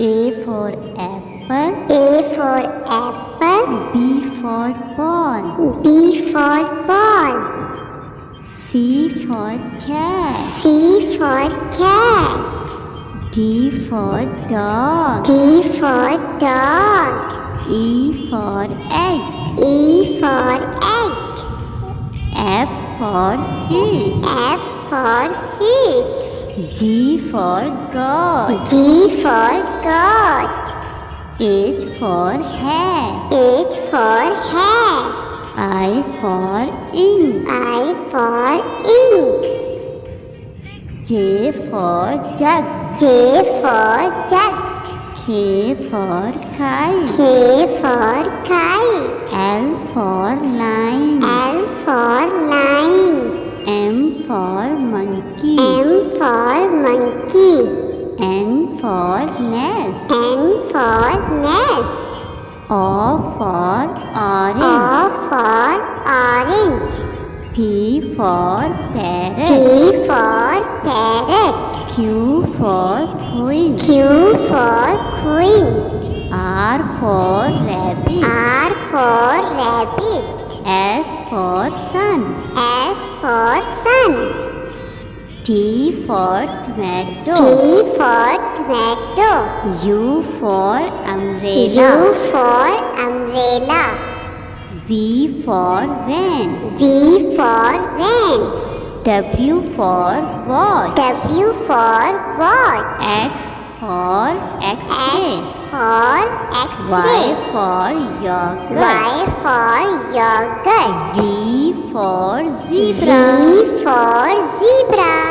A for apple. A for apple. B for ball. B for ball. C for cat. C for cat. D for dog. D for dog. E for egg. E for egg. F for fish. F for fish. G for goat. G for goat. H for hat. H for hat. I for ink. I for ink. J for jug. J for jug. K for kite. K for kite. L for line. L for line. M for monkey. M for monkey. N for nest. N for nest. O for O orange. for orange. P for P parrot. for parrot. Q for queen. Q for queen. R for rabbit. R for rabbit. S for sun. S for sun. T for tomato. T for tomato. U for umbrella. U for umbrella. V for van. V for van. W for watch. W for watch. X for X-ray. X for Y X-ray. for yogurt. Y for yogurt. Z for Z zebra. for zebra.